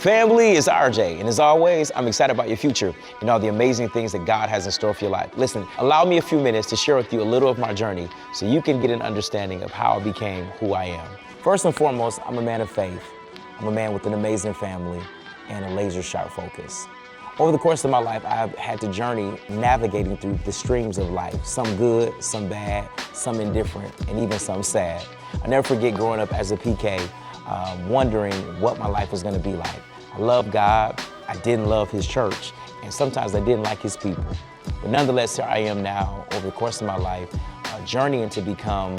Family, is RJ, and as always, I'm excited about your future and all the amazing things that God has in store for your life. Listen, allow me a few minutes to share with you a little of my journey so you can get an understanding of how I became who I am. First and foremost, I'm a man of faith. I'm a man with an amazing family and a laser-sharp focus. Over the course of my life, I've had to journey navigating through the streams of life, some good, some bad, some indifferent, and even some sad. I never forget growing up as a PK, wondering what my life was gonna be like. I love God, I didn't love his church, and sometimes I didn't like his people. But nonetheless, here I am now, over the course of my life, journeying to become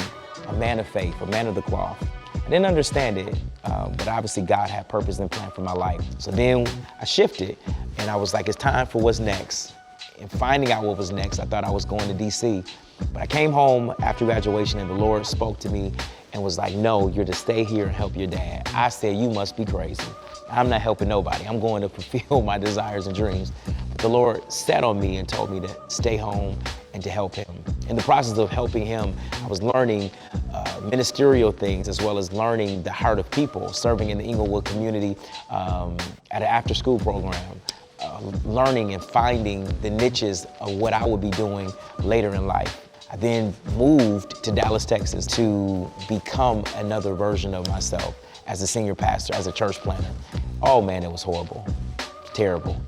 a man of faith, a man of the cloth. I didn't understand it, but obviously God had purpose and plan for my life. So then I shifted, and I was like, it's time for what's next. And finding out what was next, I thought I was going to DC. But I came home after graduation, and the Lord spoke to me and was like, no, you're to stay here and help your dad. I said, you must be crazy. I'm not helping nobody. I'm going to fulfill my desires and dreams. But the Lord sat on me and told me to stay home and to help him. In the process of helping him, I was learning ministerial things as well as learning the heart of people, serving in the Inglewood community at an after-school program, learning and finding the niches of what I would be doing later in life. I then moved to Dallas, Texas to become another version of myself as a senior pastor, as a church planter. Oh man, it was horrible, terrible.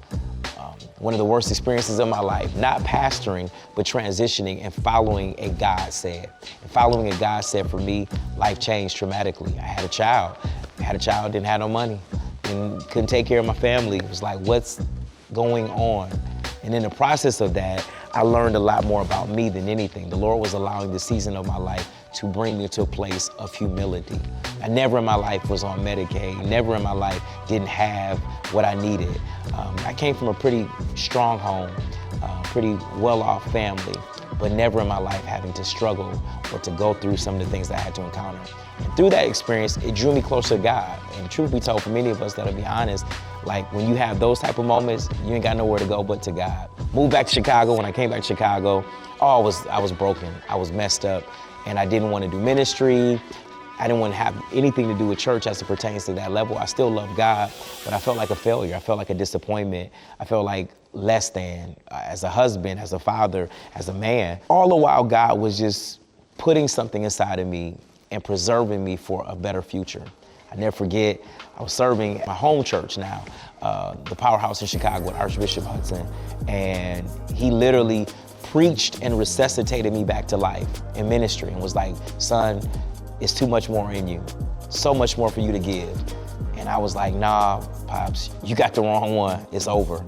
One of the worst experiences of my life, not pastoring, but transitioning and following a God said. And following a God said for me, life changed dramatically. I had a child, didn't have no money, and couldn't take care of my family. It was like, what's going on? And in the process of that, I learned a lot more about me than anything. The Lord was allowing the season of my life to bring me to a place of humility. I never in my life was on Medicaid, never in my life didn't have what I needed. I came from a pretty strong home, pretty well-off family, but never in my life having to struggle or to go through some of the things that I had to encounter. And through that experience, it drew me closer to God. And truth be told, for many of us that'll be honest, like when you have those type of moments, you ain't got nowhere to go but to God. Moved back to Chicago. When I came back to Chicago, I was broken. I was messed up, and I didn't want to do ministry. I didn't want to have anything to do with church as it pertains to that level. I still love God, but I felt like a failure. I felt like a disappointment. I felt like less than as a husband, as a father, as a man. All the while, God was just putting something inside of me and preserving me for a better future. I never forget, I was serving at my home church now, the Powerhouse in Chicago with Archbishop Hudson, and he literally preached and resuscitated me back to life in ministry and was like, son, it's too much more in you, so much more for you to give. And I was like, nah, Pops, you got the wrong one, it's over.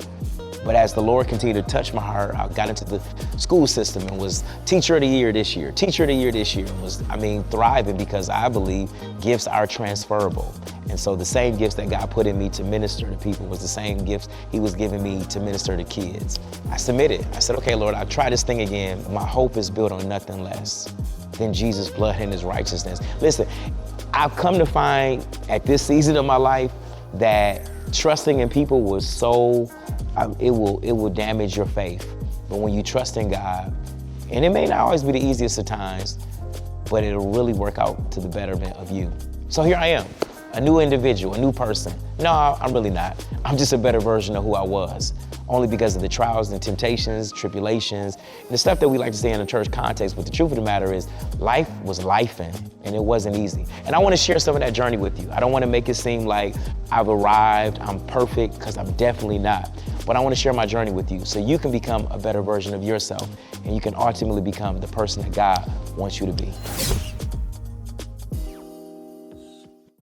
But as the Lord continued to touch my heart, I got into the school system and was teacher of the year this year, and was, thriving because I believe gifts are transferable. And so the same gifts that God put in me to minister to people was the same gifts he was giving me to minister to kids. I submitted. I said, okay, Lord, I'll try this thing again. My hope is built on nothing less than Jesus' blood and his righteousness. Listen, I've come to find at this season of my life that trusting in people was so, it will damage your faith. But when you trust in God, and it may not always be the easiest of times, but it'll really work out to the betterment of you. So here I am, a new individual, a new person. No, I'm really not. I'm just a better version of who I was, only because of the trials and temptations, tribulations, and the stuff that we like to say in a church context. But the truth of the matter is, life was lifing, and it wasn't easy. And I want to share some of that journey with you. I don't want to make it seem like I've arrived, I'm perfect, because I'm definitely not. But I want to share my journey with you so you can become a better version of yourself, and you can ultimately become the person that God wants you to be.